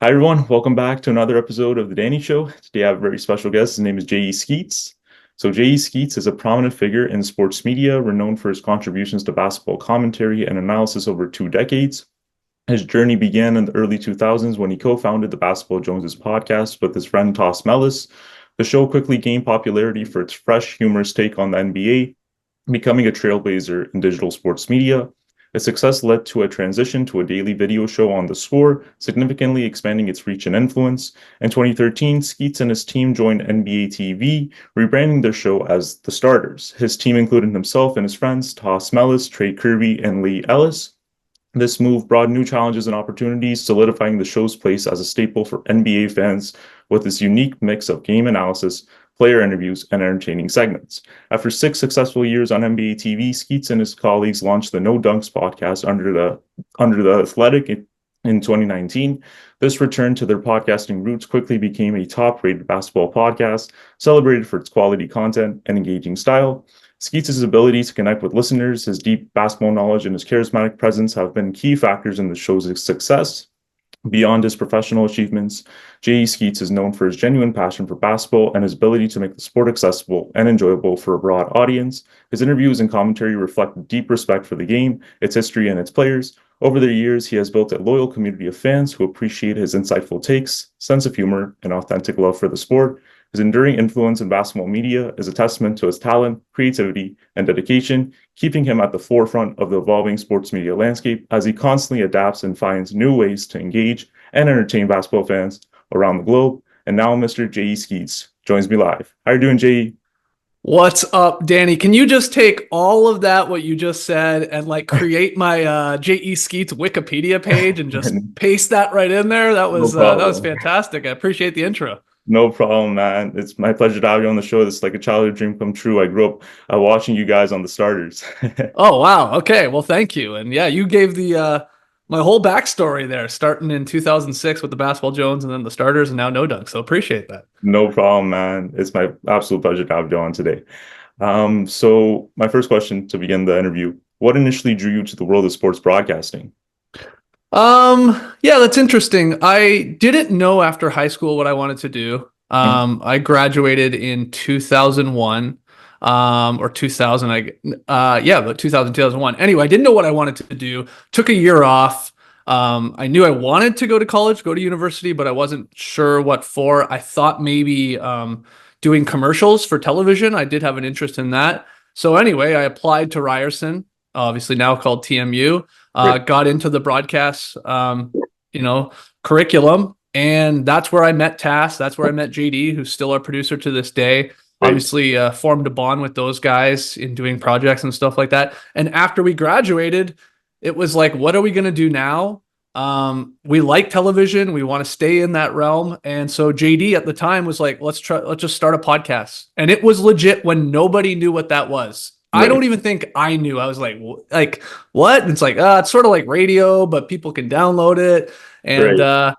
Hi, everyone. Welcome back to another episode of The Danny Show. Today, I have a very special guest. His name is Skeets. So, Skeets is a prominent figure in sports media, renowned for his contributions to basketball commentary and analysis over 2 decades. His journey began in the early 2000s when he co-founded the Basketball Joneses podcast with his friend Toss Mellis. The show quickly gained popularity for its fresh, humorous take on the NBA, becoming a trailblazer in digital sports media. Its success led to a transition to a daily video show on The Score, significantly expanding its reach and influence. In 2013, Skeets and his team joined NBA TV, rebranding their show as The Starters. His team included himself and his friends, Toss Mellis, Trey Kirby, and Lee Ellis. This move brought new challenges and opportunities, solidifying the show's place as a staple for NBA fans with its unique mix of game analysis, player interviews, and entertaining segments. After 6 successful years on NBA TV, Skeets and his colleagues launched the No Dunks podcast under the Athletic in 2019. This return to their podcasting roots quickly became a top-rated basketball podcast, celebrated for its quality content and engaging style. Skeets' ability to connect with listeners, his deep basketball knowledge, and his charismatic presence have been key factors in the show's success. Beyond his professional achievements, Skeets is known for his genuine passion for basketball and his ability to make the sport accessible and enjoyable for a broad audience. His interviews and commentary reflect deep respect for the game, its history, and its players. Over the years, he has built a loyal community of fans who appreciate his insightful takes, sense of humor, and authentic love for the sport. His enduring influence in basketball media is a testament to his talent, creativity, and dedication, keeping him at the forefront of the evolving sports media landscape as he constantly adapts and finds new ways to engage and entertain basketball fans around the globe. And now Mr. Skeets joins me live. How are you doing, J.E.? What's up, Danny? Can you just take all of that, what you just said, and create my Skeets Wikipedia page and just paste that right in there? That was fantastic. I appreciate the intro. No problem, man. It's my pleasure to have you on the show. This is like a childhood dream come true. I grew up watching you guys on the Starters. Oh, wow. Okay. Well, thank you. And yeah, you gave the my whole backstory there, starting in 2006 with the Basketball Jones and then the Starters and now No Dunk. So appreciate that. No problem, man. It's my absolute pleasure to have you on today. So my first question to begin the interview, what initially drew you to the world of sports broadcasting? Yeah, that's interesting. I didn't know after high school what I wanted to do. I graduated in 2001, or 2000, but 2001. Anyway, I didn't know what I wanted to do. Took a year off. I knew I wanted to go to college, go to university, but I wasn't sure what for. I thought maybe, doing commercials for television. I did have an interest in that. So anyway, I applied to Ryerson, obviously now called TMU. Got into the broadcast, curriculum, and that's where I met Tass. That's where I met JD, who's still our producer to this day. Right. Obviously, formed a bond with those guys in doing projects and stuff like that. And after we graduated, it was like, what are we going to do now? We like television. We want to stay in that realm. And so JD at the time was like, let's just start a podcast. And it was legit when nobody knew what that was. Right. I don't even think I knew. I was like what? And it's like, it's sort of like radio, but people can download it. And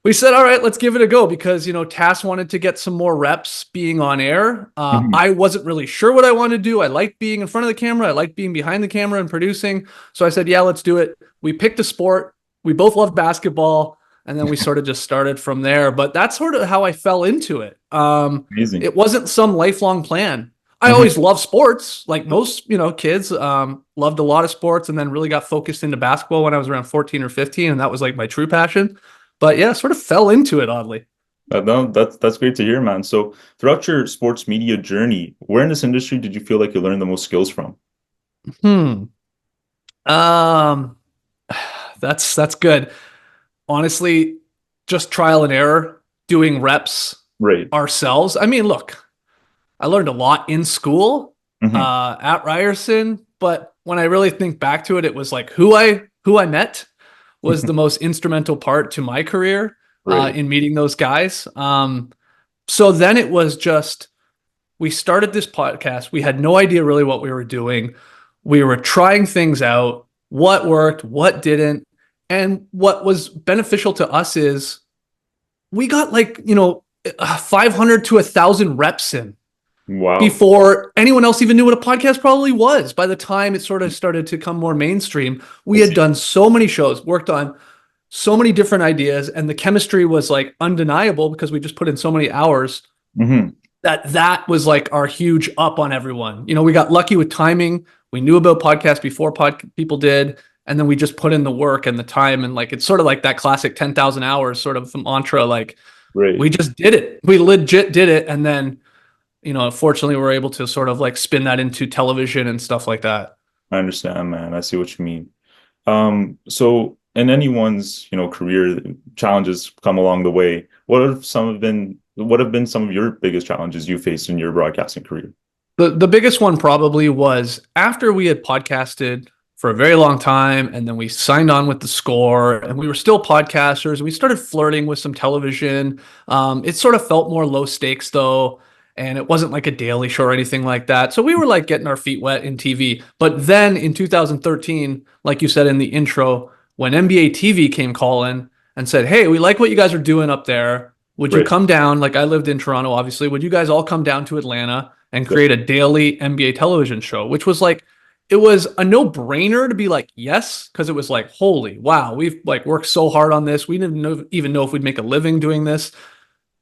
we said, all right, let's give it a go because, Tass wanted to get some more reps being on air. I wasn't really sure what I wanted to do. I liked being in front of the camera. I liked being behind the camera and producing. So I said, yeah, let's do it. We picked a sport. We both loved basketball. And then we sort of just started from there. But that's sort of how I fell into it. Amazing. It wasn't some lifelong plan. I always loved sports, like most, kids, loved a lot of sports and then really got focused into basketball when I was around 14 or 15. And that was like my true passion. But yeah, sort of fell into it oddly. No, that's great to hear, man. So throughout your sports media journey, where in this industry did you feel like you learned the most skills from? That's good. Honestly, just trial and error, doing reps ourselves. I mean, look, I learned a lot in school at Ryerson, but when I really think back to it, it was like who I met was the most instrumental part to my career in meeting those guys. So then it was just, we started this podcast. We had no idea really what we were doing. We were trying things out, what worked, what didn't. And what was beneficial to us is we got 500 to 1,000 reps in. Wow. Before anyone else even knew what a podcast probably was. By the time it sort of started to come more mainstream, we had done so many shows, worked on so many different ideas, and the chemistry was like undeniable because we just put in so many hours Hmm. that was like our huge up on everyone. We got lucky with timing. We knew about podcasts before people did, and then we just put in the work and the time, and like it's sort of like that classic 10,000 hours sort of mantra. Like Right. we just did it. We legit did it, and then fortunately, we're able to sort of like spin that into television and stuff like that. I understand, man. I see what you mean. So in anyone's, career, challenges come along the way. What have been some of your biggest challenges you faced in your broadcasting career? The biggest one probably was after we had podcasted for a very long time, and then we signed on with the Score, and we were still podcasters, and we started flirting with some television. It sort of felt more low stakes though, and it wasn't like a daily show or anything like that. So we were like getting our feet wet in TV. But then in 2013, like you said in the intro, when NBA TV came calling and said, "Hey, we like what you guys are doing up there. Would you Right. come down?" Like I lived in Toronto, obviously. Would you guys all come down to Atlanta and Yep. create a daily NBA television show? Which was like, it was a no-brainer to be like, yes, because it was like, holy wow, we've like worked so hard on this. We didn't even know if we'd make a living doing this.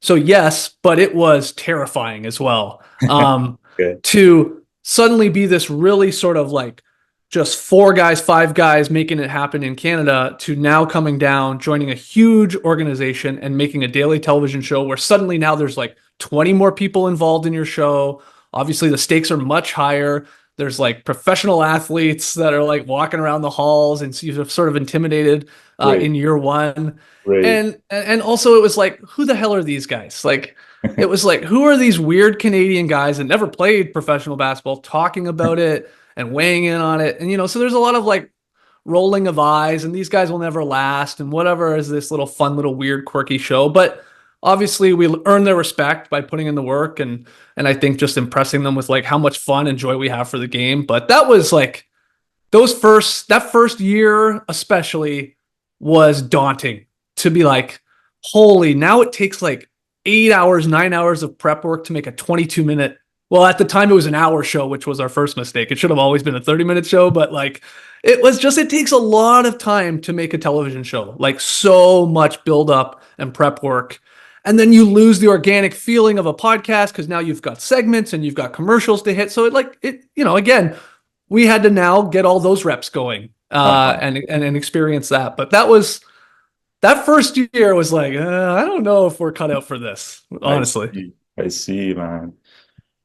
So yes, but it was terrifying as well. Okay. To suddenly be this really sort of like just four guys, five guys making it happen in Canada to now coming down, joining a huge organization and making a daily television show where suddenly now there's like 20 more people involved in your show. Obviously, the stakes are much higher. There's like professional athletes that are like walking around the halls and you're sort of intimidated Right. in year one. Right. And also it was like, who the hell are these guys? Like, it was like, who are these weird Canadian guys that never played professional basketball talking about it and weighing in on it? And, so there's a lot of like rolling of eyes, and these guys will never last, and whatever is this little fun, little weird, quirky show. But obviously, we earn their respect by putting in the work, and I think just impressing them with like how much fun and joy we have for the game. But that was like that first year, especially, was daunting to be like, holy, now it takes like 8 hours, 9 hours of prep work to make a 22-minute. Well, at the time it was an hour show, which was our first mistake. It should have always been a 30-minute show, but like it takes a lot of time to make a television show, like so much build up and prep work. And then you lose the organic feeling of a podcast because now you've got segments and you've got commercials to hit. So again, we had to now get all those reps going Uh-huh. and experience that. But that first year was like, I don't know if we're cut out for this, I honestly. see. I see, man.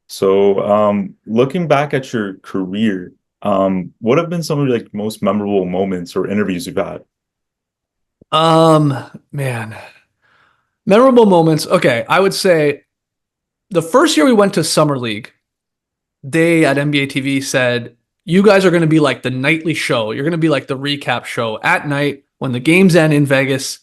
So, looking back at your career, what have been some of your like most memorable moments or interviews you've had? Man, memorable moments. Okay, I would say the first year we went to Summer League, they at NBA TV said, you guys are going to be like the nightly show. You're going to be like the recap show at night when the games end in Vegas.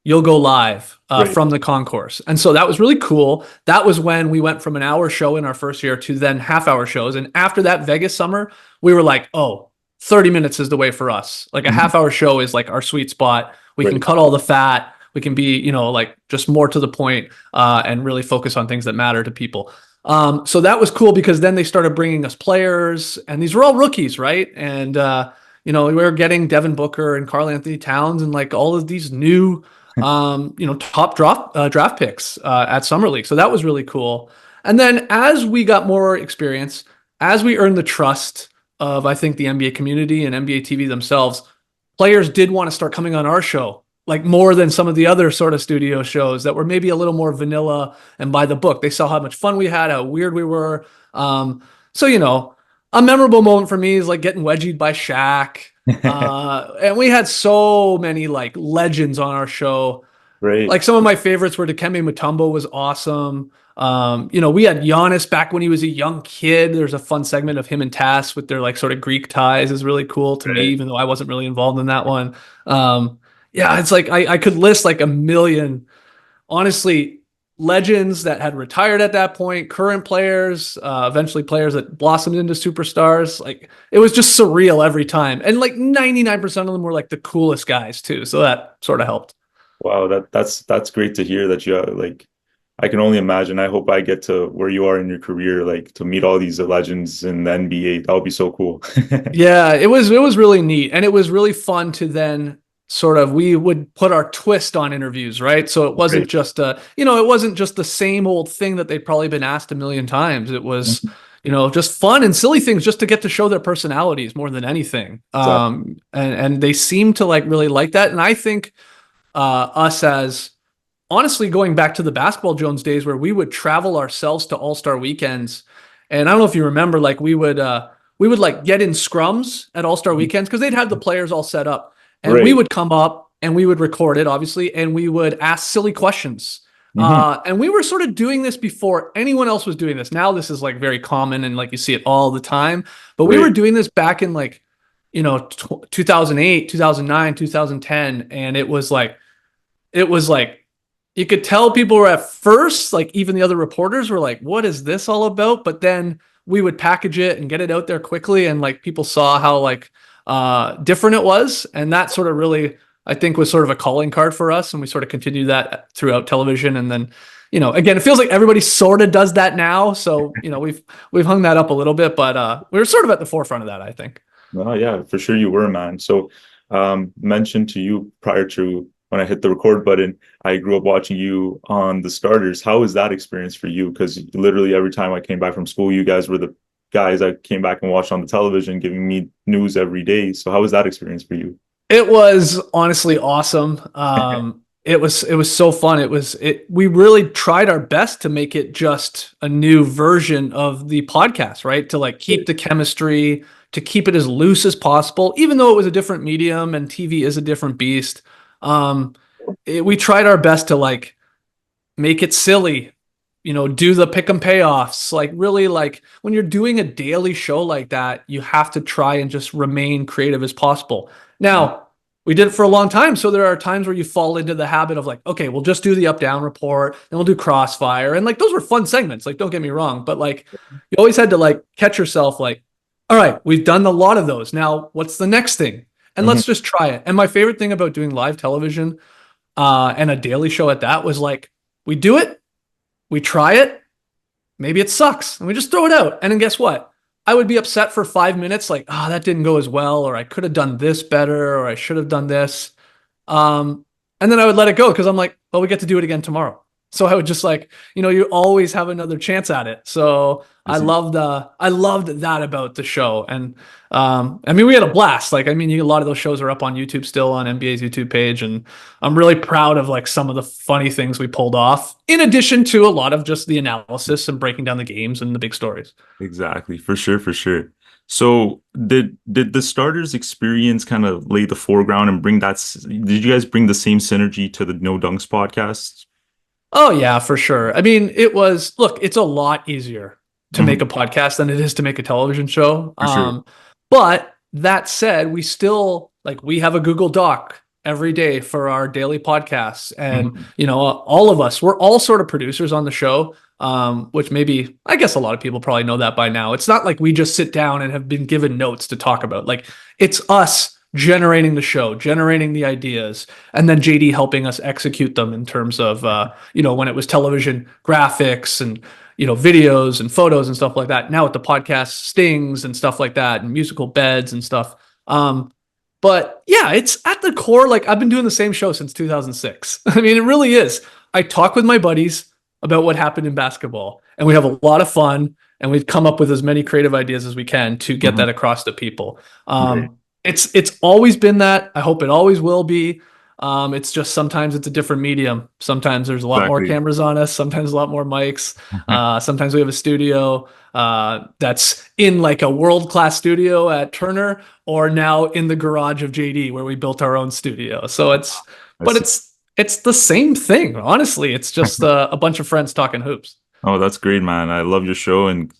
You'll go live Right. from the concourse. And so that was really cool. That was when we went from an hour show in our first year to then half-hour shows. And after that Vegas summer, we were like, oh, 30 minutes is the way for us. Like a Mhm. half-hour show is like our sweet spot. We can Right. cut all the fat. We can be, like just more to the point and really focus on things that matter to people. So that was cool because then they started bringing us players, and these were all rookies, right? And we were getting Devin Booker and Karl Anthony Towns and like all of these new, top draft picks at Summer League. So that was really cool. And then as we got more experience, as we earned the trust of, I think, the NBA community and NBA TV themselves, players did want to start coming on our show, like more than some of the other sort of studio shows that were maybe a little more vanilla and by the book. They saw how much fun we had, how weird we were. So a memorable moment for me is like getting wedgied by Shaq. And we had so many like legends on our show. Right. Like some of my favorites were Dikembe Mutombo was awesome. We had Giannis back when he was a young kid. There's a fun segment of him and Tass with their like sort of Greek ties is really cool to me, Right. even though I wasn't really involved in that one. Yeah, it's like I could list like a million, honestly, legends that had retired at that point, current players, eventually players that blossomed into superstars. Like it was just surreal every time. And like 99% of them were like the coolest guys too. So that sort of helped. Wow, that's great to hear that you like I can only imagine. I hope I get to where you are in your career, like to meet all these legends in the NBA. That would be so cool. Yeah, it was really neat, and it was really fun to then sort of, we would put our twist on interviews, right? So it wasn't Right. just it wasn't just the same old thing that they'd probably been asked a million times. It was, Mhm. just fun and silly things just to get to show their personalities more than anything. Exactly. And they seem to like really like that. And I think us as honestly going back to the basketball Jones days where we would travel ourselves to All-Star weekends. And I don't know if you remember, like we would like get in scrums at All-Star Mhm. weekends because they'd have the players all set up. And we Right. would come up and we would record it, obviously, and we would ask silly questions. Hmm. And we were sort of doing this before anyone else was doing this. Now this is like very common and like you see it all the time. But we were Right. doing this back in like, 2008, 2009, 2010. And it was like you could tell people were at first, like even the other reporters were like, what is this all about? But then we would package it and get it out there quickly. And like people saw how like different it was. And that sort of really, I think, was sort of a calling card for us. And we sort of continued that throughout television. And then, again, it feels like everybody sort of does that now. So, we've hung that up a little bit, but we were sort of at the forefront of that, I think. Oh yeah, for sure you were, man. So, mentioned to you prior to when I hit the record button, I grew up watching you on the starters. How was that experience for you? Because literally every time I came back from school, you guys were the guys I came back and watched on the television, giving me news every day. So how was that experience for you? It was honestly awesome. It was so fun. We really tried our best to make it just a new version of the podcast, right? To like keep the chemistry, to keep it as loose as possible, even though it was a different medium and TV is a different beast. We tried our best to like make it silly, do the pick and payoffs. Like really like when you're doing a daily show like that, you have to try and just remain creative as possible. Now, we did it for a long time. So there are times where you fall into the habit of like, okay, we'll just do the up down report, then we'll do crossfire. And like those were fun segments. Like, don't get me wrong, but like you always had to like catch yourself like, all right, we've done a lot of those. Now, what's the next thing? And Mhm. let's just try it. And my favorite thing about doing live television and a daily show at that was like, we do it, we try it, maybe it sucks, and we just throw it out. And then guess what? I would be upset for 5 minutes, like, that didn't go as well, or I could have done this better, or I should have done this. Um, and then I would let it go because I'm like, well, we get to do it again tomorrow. So I would just like, you always have another chance at it. So I loved that about the show. And I mean, we had a blast. Like, I mean, a lot of those shows are up on YouTube still on NBA's YouTube page, and I'm really proud of like some of the funny things we pulled off, in addition to a lot of just the analysis and breaking down the games and the big stories. Exactly, for sure, for sure. So did the starters experience kind of lay the foreground and bring did you guys bring the same synergy to the No Dunks podcast? Oh yeah, for sure. I mean, look, it's a lot easier to make Mhm. a podcast than it is to make a television show. For sure. But that said, we have a Google Doc every day for our daily podcasts. And, Mhm. all of us, we're all sort of producers on the show. Which maybe, I guess a lot of people probably know that by now. It's not like we just sit down and have been given notes to talk about. Like it's us generating the show, generating the ideas, and then JD helping us execute them in terms of, when it was television graphics and, videos and photos and stuff like that. Now with the podcast stings and stuff like that and musical beds and stuff. But yeah, it's at the core. Like I've been doing the same show since 2006. I mean, it really is. I talk with my buddies about what happened in basketball, and we have a lot of fun, and we've come up with as many creative ideas as we can to get Mhm. that across to people. Right. It's always been that. I hope it always will be. It's just sometimes it's a different medium. Sometimes there's a lot more Exactly. cameras on us. Sometimes a lot more mics. Sometimes we have a studio that's in like a world-class studio at Turner, or now in the garage of JD where we built our own studio. So I but see. it's the same thing. Honestly, it's just a bunch of friends talking hoops. Oh, that's great, man. I love your show and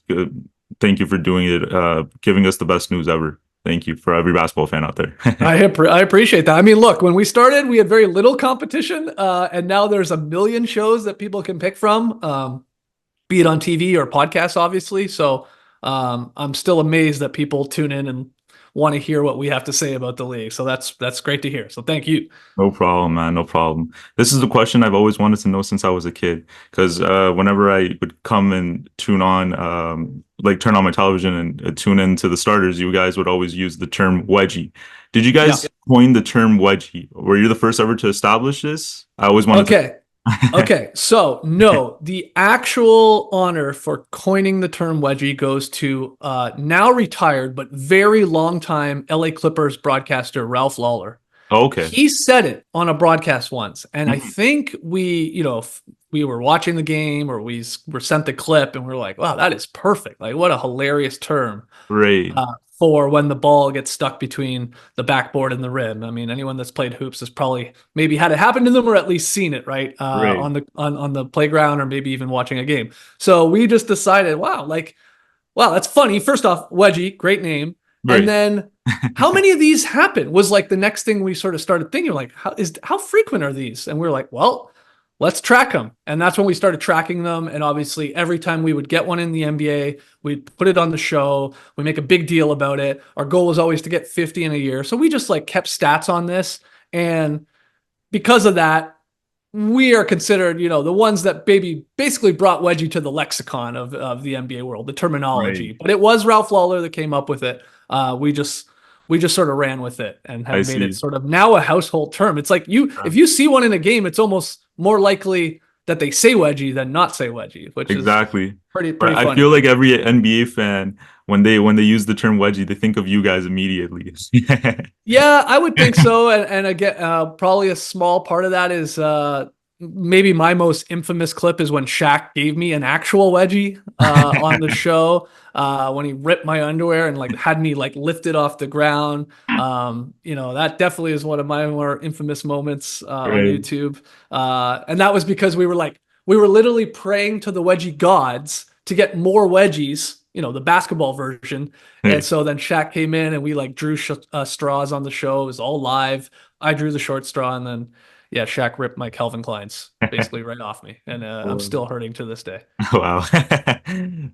thank you for doing it, giving us the best news ever. Thank you for every basketball fan out there. I appreciate that. I mean, look, when we started, we had very little competition, and now there's a million shows that people can pick from, be it on TV or podcasts, obviously. So I'm still amazed that people tune in and want to hear what we have to say about the league. So that's great to hear. So thank you. No problem, man. No problem. This is a question I've always wanted to know since I was a kid. Because whenever I would come and tune on, like turn on my television and tune into the starters, you guys would always use the term wedgie. Did you Yeah. guys coin the term wedgie? Were you the first ever to establish this? I always wanted to. Okay. Okay, so no, the actual honor for coining the term wedgie goes to now retired but very long time LA Clippers broadcaster Ralph Lawler. Oh, okay. He said it on a broadcast once, and I Mhm. think we were watching the game or were sent the clip, and we are like, "Wow, that is perfect! Like, what a hilarious term Right. for when the ball gets stuck between the backboard and the rim." I mean, anyone that's played hoops has probably maybe had it happen to them or at least seen it, right? Right. On the playground or maybe even watching a game. So we just decided, wow, that's funny. First off, Wedgie, great name. And Right. then how many of these happen was like the next thing we sort of started thinking, like, how frequent are these? And we are like, well, let's track them. And that's when we started tracking them. And obviously every time we would get one in the NBA, we'd put it on the show. We make a big deal about it. Our goal was always to get 50 in a year. So we just like kept stats on this. And because of that, we are considered, the ones that basically brought Wedgie to the lexicon of the NBA world, the terminology. Right. But it was Ralph Lawler that came up with it. We just sort of ran with it and I have made it see. sort of now a household term. It's like if you see one in a game, it's almost more likely that they say Wedgie than not say Wedgie, which is Exactly. But pretty I funny. feel like every NBA fan, when they use the term wedgie, they think of you guys immediately. Yeah, I would think so. And again, probably a small part of that is maybe my most infamous clip is when Shaq gave me an actual wedgie on the show when he ripped my underwear and like had me like lifted off the ground. That definitely is one of my more infamous moments on Right. YouTube. And that was because we were literally praying to the wedgie gods to get more wedgies, the basketball version. And Hey. so then Shaq came in and we like drew straws on the show. It was all live. I drew the short straw and then, yeah, Shaq ripped my Calvin Klein's basically right off me. And I'm still hurting to this day. Wow.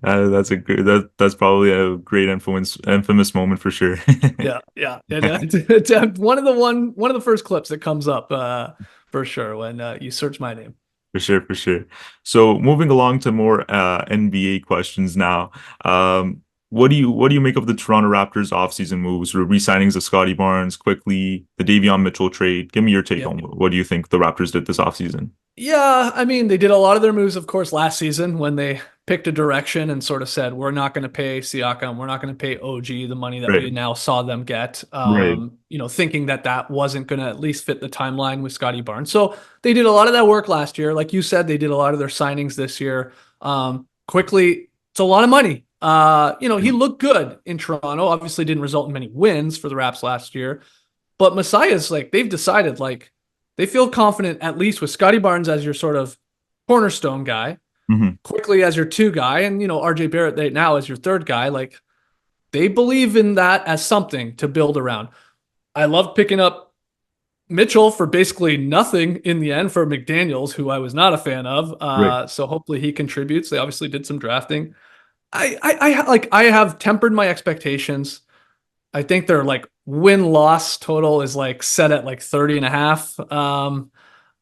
That's a great that's probably a great infamous moment for sure. Yeah. Yeah. And it's one of the first clips that comes up for sure when you search my name. For sure, for sure. So moving along to more NBA questions now. What do you make of the Toronto Raptors offseason moves, the re-signings of Scotty Barnes quickly, the Davion Mitchell trade? Give me your take Yeah. on what do you think the Raptors did this offseason? Yeah, I mean, they did a lot of their moves, of course, last season when they picked a direction and sort of said, we're not going to pay Siakam, we're not going to pay OG the money that we Right, now saw them get, right. thinking that wasn't going to at least fit the timeline with Scotty Barnes. So they did a lot of that work last year. Like you said, they did a lot of their signings this year. Quickly, it's a lot of money. He looked good in Toronto, obviously didn't result in many wins for the Raps last year, but Messiah's like, they've decided like, they feel confident, at least with Scotty Barnes as your sort of cornerstone guy, Hmm. quickly as your two guy, and RJ Barrett right now as your third guy. Like they believe in that as something to build around. I love picking up Mitchell for basically nothing in the end for McDaniels, who I was not a fan of. Right. So hopefully he contributes. They obviously did some drafting. I have tempered my expectations. I think their like win-loss total is like set at like 30.5.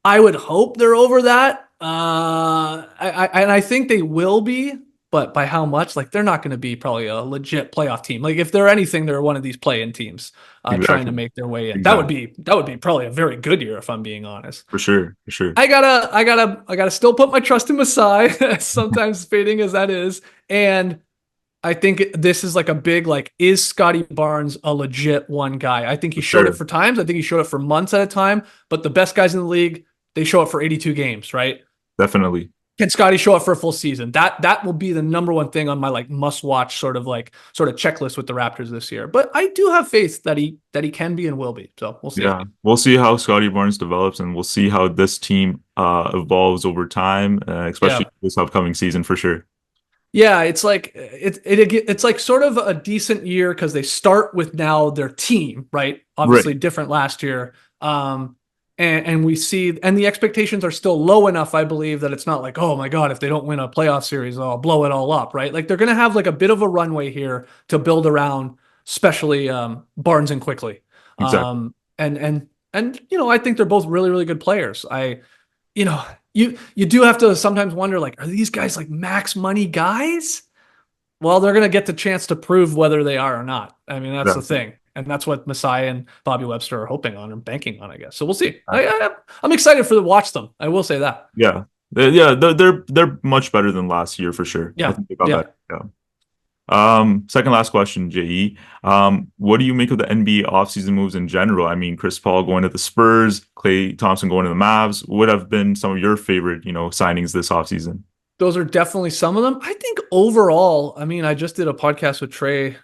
I would hope they're over that. I think they will be, but by how much? Like they're not going to be probably a legit playoff team. Like if they're anything, they're one of these play-in teams trying to Exactly. make their way in. Exactly. That would be probably a very good year if I'm being honest. For sure. For sure. I gotta still put my trust in Masai, sometimes fading as that is, and I think this is like a big like, is Scotty Barnes a legit one guy? I think he For showed it sure. for times. I think he showed it for months at a time. But the best guys in the league, they show up for 82 games, right? Definitely. Can Scotty show up for a full season? That will be the number one thing on my like must watch sort of checklist with the Raptors this year. But I do have faith that he can be and will be. So we'll see. Yeah. We'll see how Scotty Barnes develops and we'll see how this team evolves over time, Yeah. especially this upcoming season for sure. Yeah, it's like it's like sort of a decent year because they start with now their team, right? Right. Obviously different last year. And we see and the expectations are still low enough, I believe, that it's not like, oh my God, if they don't win a playoff series, I'll blow it all up, right? Like they're gonna have like a bit of a runway here to build around especially Barnes and Quickly. Exactly. And I think they're both really, really good players. You know, you do have to sometimes wonder, like, are these guys like max money guys? Well, they're going to get the chance to prove whether they are or not. I mean, that's the Exactly. thing. And that's what Masai and Bobby Webster are hoping on and banking on, I guess. So we'll see. I'm excited for to watch them. I will say that. Yeah. They're much better than last year for sure. I Yeah. think they got Yeah. better. Yeah. Second last question, JE. What do you make of the NBA offseason moves in general? I mean, Chris Paul going to the Spurs, Klay Thompson going to the Mavs would have been some of your favorite, signings this offseason. Those are definitely some of them. I think overall, I mean, I just did a podcast with Trey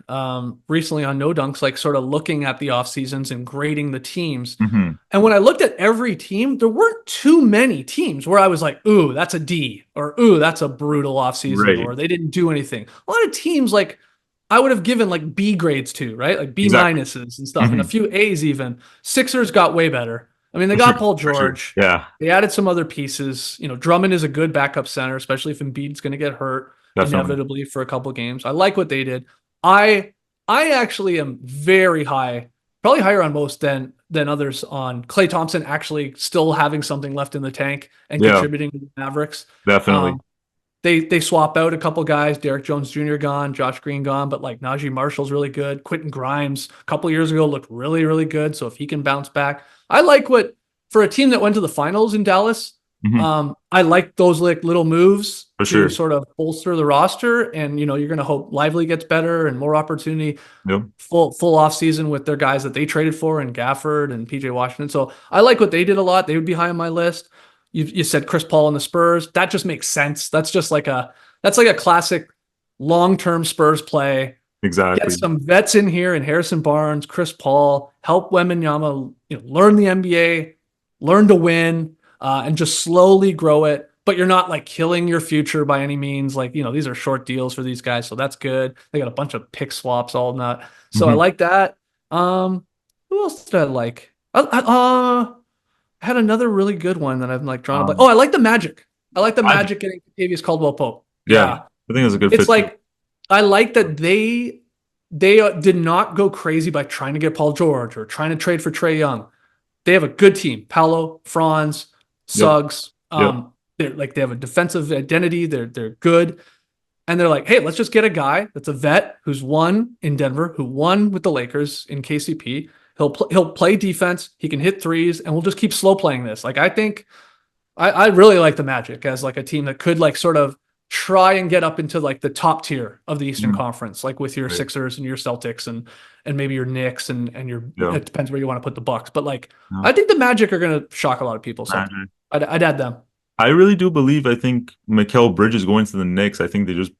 recently on Nodunksinc, like sort of looking at the off seasons and grading the teams. Hmm. And when I looked at every team, there weren't too many teams where I was like, ooh, that's a D, or ooh, that's a brutal offseason, Right. or they didn't do anything. A lot of teams, like, I would have given like B grades to, right? Like B Exactly. minuses and stuff, and a Hmm. few A's even. Sixers got way better. I mean, they For sure. got Paul For sure. George. Yeah, They added some other pieces. Drummond is a good backup center, especially if Embiid's going to get hurt definitely. inevitably for a couple games. I like what they did. I I actually am very high, probably higher on most than others on Klay Thompson actually still having something left in the tank and Yeah, contributing to the Mavericks. definitely. Um, they swap out a couple guys. Derek Jones Jr. gone, Josh Green gone, but like Najee Marshall's really good. Quentin Grimes a couple years ago looked really, really good. So if he can bounce back, I like what for a team that went to the finals in Dallas. Hmm. I like those like little moves For to sure. sort of bolster the roster, and you're going to hope Lively gets better and more opportunity. Yep. Full off season with their guys that they traded for and Gafford and PJ Washington. So I like what they did a lot. They would be high on my list. You said Chris Paul and the Spurs. That just makes sense. That's like a classic long-term Spurs play. Get Exactly. some vets in here and Harrison Barnes, Chris Paul, help Wembanyama, learn the NBA, learn to win, and just slowly grow it. But you're not like killing your future by any means. Like, these are short deals for these guys, so that's good. They got a bunch of pick swaps, all that. So I Hmm. like that. Who else did I like? I had another really good one that I'm like drawing a blank. Oh, Um, I like the Magic. I like the Magic. Magic getting Davius Caldwell Pope. Yeah, Yeah, I think it's a good it's fit too. like I like that they did not go crazy by trying to get Paul George or trying to trade for Trae Young. They have a good team. Paolo, Franz, Yep. Suggs. Yep. They have a defensive identity. They're good. And they're like, hey, let's just get a guy that's a vet who's won in Denver, who won with the Lakers in KCP. He'll play defense. He can hit threes, and we'll just keep slow playing this. Like I think I really like the Magic as like a team that could like sort of try and get up into like the top tier of the Eastern Mhm. Conference, like with your Right. Sixers and your Celtics and maybe your Knicks and your Yeah. it depends where you want to put the Bucks. But like Yeah. I think the Magic are going to shock a lot of people. So Magic. I'd add them. I really do believe. I think Mikal Bridges going to the Knicks. I think they just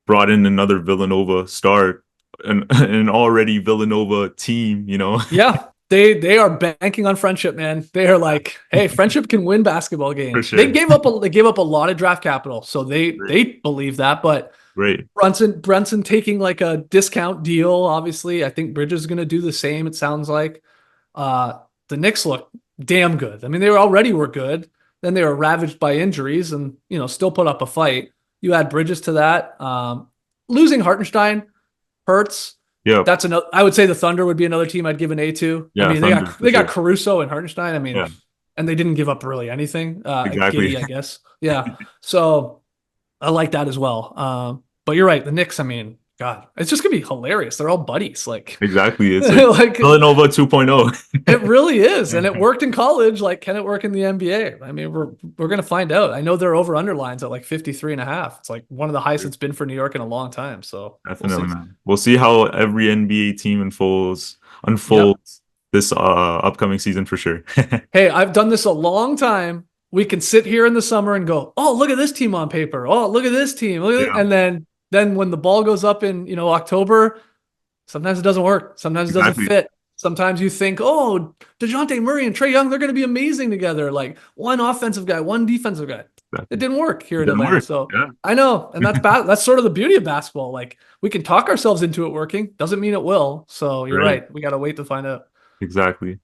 brought in another Villanova star, an already Villanova team. Yeah, they are banking on friendship, man. They are like, hey, friendship can win basketball For games. sure. They gave up a lot of draft capital, so Great. they believe that. But Great. Brunson taking like a discount deal, obviously. I think Bridges is going to do the same. It sounds like the Knicks look damn good. I mean, they already were good. Then they were ravaged by injuries, and still put up a fight. You add Bridges to that. Losing Hartenstein hurts. Yeah. That's another. I would say the Thunder would be another team I'd give an A to. I Yeah. mean, Thunder for they got sure. Caruso and Hartenstein. I mean, Yeah. and they didn't give up really anything. Exactly. Giddy, I guess. Yeah. So I like that as well. But you're right. The Knicks. I mean, God, it's just gonna be hilarious. They're all buddies. Like, Exactly. It's like like Villanova 2.0. it really is, and it worked in college. Like, can it work in the NBA? I mean, we're gonna find out. I know their over underlines at like 53.5. It's like one of the highest it's been for New York in a long time. So we'll Definitely, see. man. We'll see how every NBA team Yep. unfolds this upcoming season for sure. Hey, I've done this a long time. We can sit here in the summer and go, oh, look at this team on paper. Oh, look at this team. Yeah. And then when the ball goes up in, October, sometimes it doesn't work. Sometimes it doesn't Exactly. fit. Sometimes you think, oh, DeJounte Murray and Trae Young, they're going to be amazing together. Like one offensive guy, one defensive guy. It Exactly. didn't work here It in didn't Atlanta. work. So Yeah. I know. And that's sort of the beauty of basketball. Like we can talk ourselves into it working. Doesn't mean it will. So you're Right. right. We got to wait to find out. Exactly.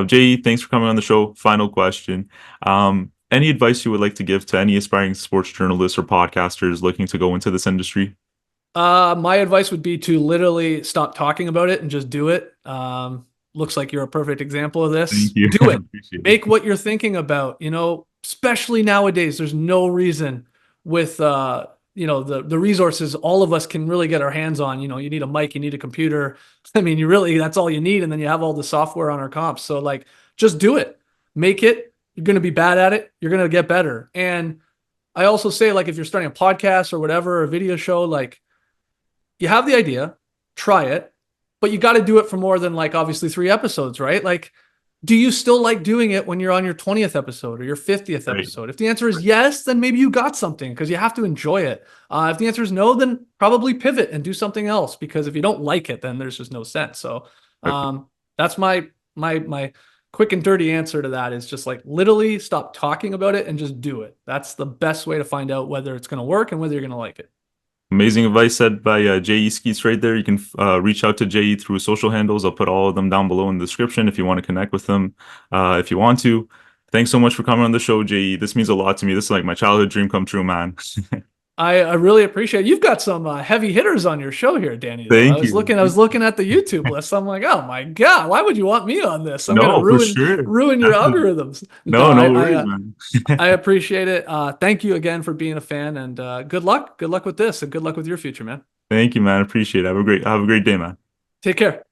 JE, thanks for coming on the show. Final question. Any advice you would like to give to any aspiring sports journalists or podcasters looking to go into this industry? My advice would be to literally stop talking about it and just do it. Looks like you're a perfect example of this. Thank you. Do I it. appreciate it. Make what you're thinking about. Especially nowadays, there's no reason with the resources all of us can really get our hands on. You need a mic, you need a computer. I mean, that's all you need, and then you have all the software on our comps. So like, just do it. Make it. You're going to be bad at it. You're going to get better. And I also say, like, if you're starting a podcast or whatever, a video show, like, you have the idea, try it, but you got to do it for more than like obviously 3 episodes, right? Like, do you still like doing it when you're on your 20th episode or your 50th Right. episode? If the answer is yes, then maybe you got something because you have to enjoy it. If the answer is no, then probably pivot and do something else, because if you don't like it, then there's just no sense. So that's my quick and dirty answer to that, is just like literally stop talking about it and just do it. That's the best way to find out whether it's going to work and whether you're going to like it. Amazing advice said by Jeskeets right there. You can reach out to Je through social handles. I'll put all of them down below in the description if you want to connect with them, if you want to. Thanks so much for coming on the show, Je. This means a lot to me. This is like my childhood dream come true, man. I really appreciate it. You've got some heavy hitters on your show here, Danny. Though Thank you. I was looking at the YouTube list. I'm like, oh my god, why would you want me on this? I'm gonna No, for sure. ruin your algorithms. No, no worries, man. I appreciate it. Thank you again for being a fan, and good luck. Good luck with this, and good luck with your future, man. Thank you, man. Appreciate it. Have a great day, man. Take care.